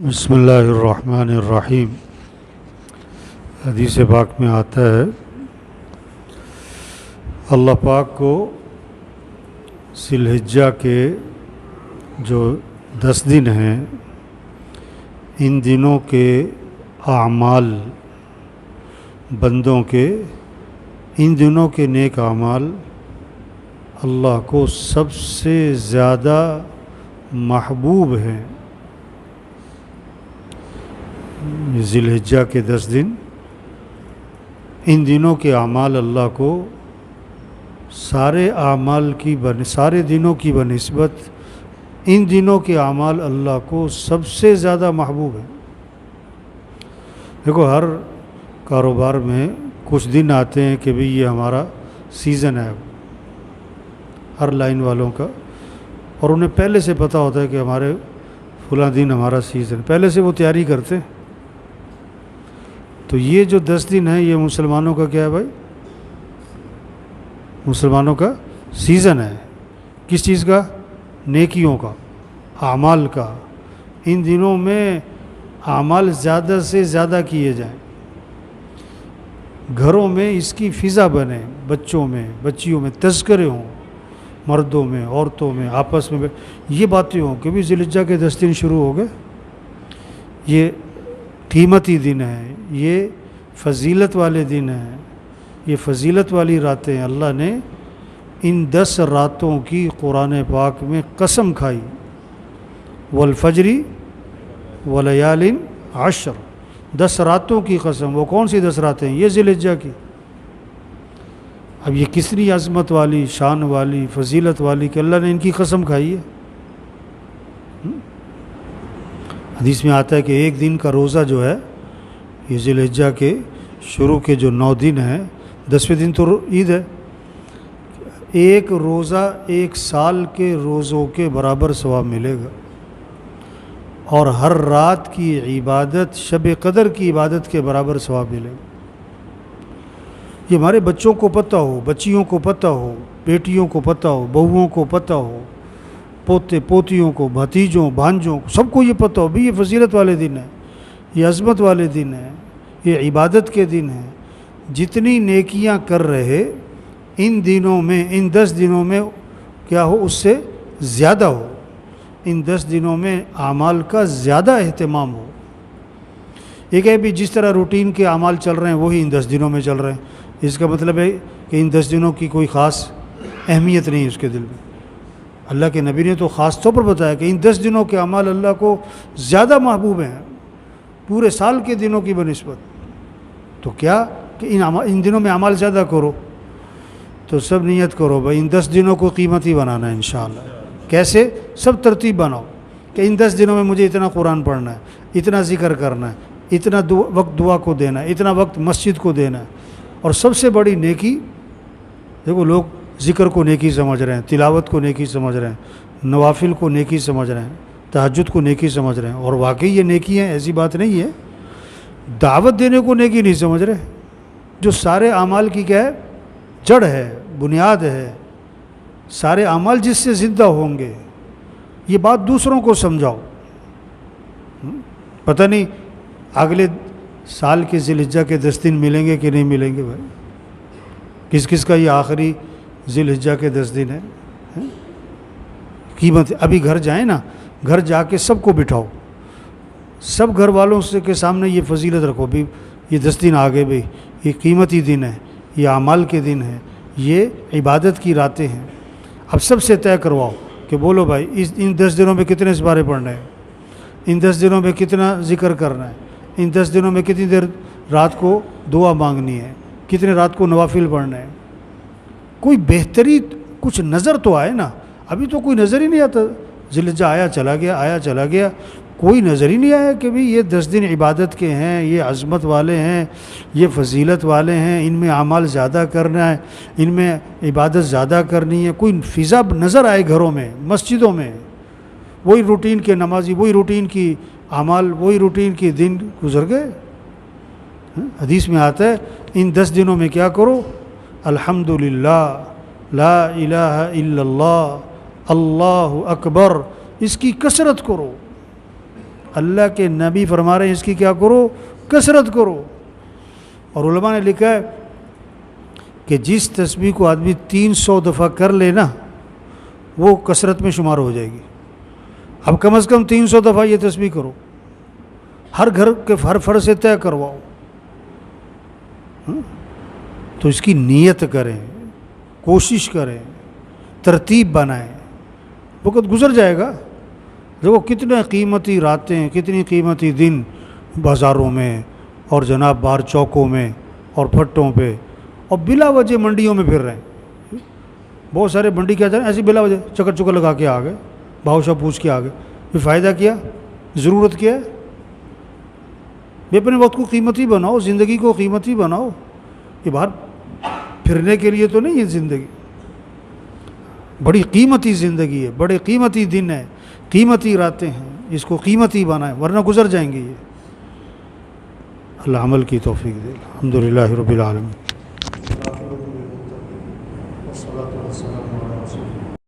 بسم اللہ الرحمن الرحیم۔ حدیث پاک میں آتا ہے اللہ پاک کو ذی الحجہ کے جو 10 دن ہیں ان دنوں کے اعمال بندوں کے ان دنوں کے نیک اعمال اللہ کو سب سے زیادہ محبوب ہیں۔ ذی الحجہ کے 10 دن ان دنوں کے اعمال اللہ کو سارے دنوں کی بنسبت ان دنوں کے اعمال اللہ کو سب سے زیادہ محبوب ہے۔ دیکھو ہر کاروبار میں کچھ دن آتے ہیں کہ بھئی یہ ہمارا سیزن ہے ہر لائن والوں کا، اور انہیں پہلے سے پتہ ہوتا ہے کہ ہمارے فلاں دن ہمارا سیزن، پہلے سے وہ تیاری کرتے ہیں۔ تو یہ جو 10 دن ہیں یہ مسلمانوں کا کیا ہے بھائی؟ مسلمانوں کا سیزن ہے۔ کس چیز کا؟ نیکیوں کا، اعمال کا۔ ان دنوں میں اعمال زیادہ سے زیادہ کیے جائیں، گھروں میں اس کی فضا بنے، بچوں میں بچیوں میں تذکرے ہوں، مردوں میں عورتوں میں آپس میں یہ باتیں ہوں کہ بھی ذی الحجہ کے 10 دن شروع ہو گئے، یہ قیمتی دن ہے، یہ فضیلت والے دن ہیں، یہ فضیلت والی راتیں ہیں۔ اللہ نے ان 10 راتوں کی قرآن پاک میں قسم کھائی، والفجر ولیال عشر، 10 راتوں کی قسم۔ وہ کون سی 10 راتیں ہیں؟ یہ ذی الحجہ کی۔ اب یہ کتنی عظمت والی، شان والی، فضیلت والی کہ اللہ نے ان کی قسم کھائی ہے۔ حدیث میں آتا ہے کہ ایک دن کا روزہ جو ہے، یہ ذی الحجہ کے شروع کے جو 9 دن ہیں، 10ویں دن تو عید ہے، ایک روزہ 1 سال کے روزوں کے برابر ثواب ملے گا، اور ہر رات کی عبادت شب قدر کی عبادت کے برابر ثواب ملے گا۔ یہ ہمارے بچوں کو پتہ ہو، بچیوں کو پتہ ہو، بیٹیوں کو پتہ ہو، بہوؤں کو پتہ ہو، پوتے پوتیوں کو، بھتیجوں بھانجوں کو، سب کو یہ پتہ ہو بھی یہ فضیلت والے دن ہیں، یہ عظمت والے دن ہیں، یہ عبادت کے دن ہیں۔ جتنی نیکیاں کر رہے ان دنوں میں، ان 10 دنوں میں کیا ہو، اس سے زیادہ ہو، ان 10 دنوں میں اعمال کا زیادہ اہتمام ہو۔ ایک ہے بھی جس طرح روٹین کے اعمال چل رہے ہیں وہی ان 10 دنوں میں چل رہے ہیں، اس کا مطلب ہے کہ ان 10 دنوں کی کوئی خاص اہمیت نہیں ہے اس کے دل میں۔ اللہ کے نبی نے تو خاص طور پر بتایا کہ ان 10 دنوں کے اعمال اللہ کو زیادہ محبوب ہیں پورے سال کے دنوں کی بنسبت۔ تو کیا کہ ان دنوں میں اعمال زیادہ کرو، تو سب نیت کرو بھائی ان 10 دنوں کو قیمتی بنانا ہے انشاءاللہ۔ کیسے؟ سب ترتیب بناؤ کہ ان 10 دنوں میں مجھے اتنا قرآن پڑھنا ہے، اتنا ذکر کرنا ہے، اتنا وقت دعا کو دینا ہے، اتنا وقت مسجد کو دینا ہے۔ اور سب سے بڑی نیکی، دیکھو لوگ ذکر کو نیکی سمجھ رہے ہیں، تلاوت کو نیکی سمجھ رہے ہیں، نوافل کو نیکی سمجھ رہے ہیں، تہجد کو نیکی سمجھ رہے ہیں، اور واقعی یہ نیکی ہیں، ایسی بات نہیں ہے۔ دعوت دینے کو نیکی نہیں سمجھ رہے، جو سارے اعمال کی کیا ہے؟ جڑ ہے، بنیاد ہے، سارے اعمال جس سے زندہ ہوں گے۔ یہ بات دوسروں کو سمجھاؤ۔ پتہ نہیں اگلے سال کے ذی الحجہ کے 10 دن ملیں گے کہ نہیں ملیں گے بھائی، کس کس کا یہ آخری ذی الحجہ کے 10 دن ہے۔ قیمت ابھی گھر جائیں نا، گھر جا کے سب کو بٹھاؤ، سب گھر والوں سے کے سامنے یہ فضیلت رکھو بھی یہ 10 دن آگے بھائی، یہ قیمتی دن ہے، یہ اعمال کے دن ہیں، یہ عبادت کی راتیں ہیں۔ اب سب سے طے کرواؤ کہ بولو بھائی ان 10 دنوں میں کتنے سپارے پڑھنے ہیں، ان 10 دنوں میں کتنا ذکر کرنا ہے، ان 10 دنوں میں کتنی دیر رات کو دعا مانگنی ہے، کتنے رات کو نوافل پڑھنا ہے۔ کوئی بہتری کچھ نظر تو آئے نا، ابھی تو کوئی نظر ہی نہیں آتا۔ ذی الحجہ آیا چلا گیا، کوئی نظر ہی نہیں آیا کہ بھی یہ 10 دن عبادت کے ہیں، یہ عظمت والے ہیں، یہ فضیلت والے ہیں، ان میں اعمال زیادہ کرنا ہے، ان میں عبادت زیادہ کرنی ہے۔ کوئی فضا نظر آئے گھروں میں، مسجدوں میں، وہی روٹین کے نمازی، وہی روٹین کی اعمال، وہی روٹین کے دن گزر گئے۔ حدیث میں آتا ہے ان 10 دنوں میں کیا کرو؟ الحمدللہ، لا الہ الا اللہ، اللہ اکبر، اس کی کثرت کرو۔ اللہ کے نبی فرما رہے ہیں اس کی کیا کرو؟ کثرت کرو. اور علماء نے لکھا ہے کہ جس تسبیح کو آدمی 300 دفعہ کر لے نا وہ کثرت میں شمار ہو جائے گی. اب کم از کم 300 دفعہ یہ تسبیح کرو، ہر گھر کے ہر فرد سے طے کرواؤ. تو اس کی نیت کریں، کوشش کریں، ترتیب بنائیں. وقت گزر جائے گا. دیکھو کتنے قیمتی راتیں، کتنی قیمتی دن بازاروں میں اور جناب باہر چوکوں میں اور پھٹوں پہ اور بلا وجہ منڈیوں میں پھر رہے ہیں. بہت سارے منڈی کیا جائیں ایسی بلا وجہ چکر چکر لگا کے آ گئے، بھاؤ شاہ پوچھ کے آ گئے. پھر فائدہ کیا؟ ضرورت کیا ہے؟ بھی اپنے وقت کو قیمتی بناؤ، زندگی کو قیمتی بناؤ. یہ باہر پھرنے کے لیے تو نہیں ہے زندگی. بڑی قیمتی زندگی ہے، بڑے قیمتی دن ہے، قیمتی راتیں ہیں. اس کو قیمتی بنائیں ورنہ گزر جائیں گے یہ. اللہ عمل کی توفیق دے. الحمدللہ رب العالمین.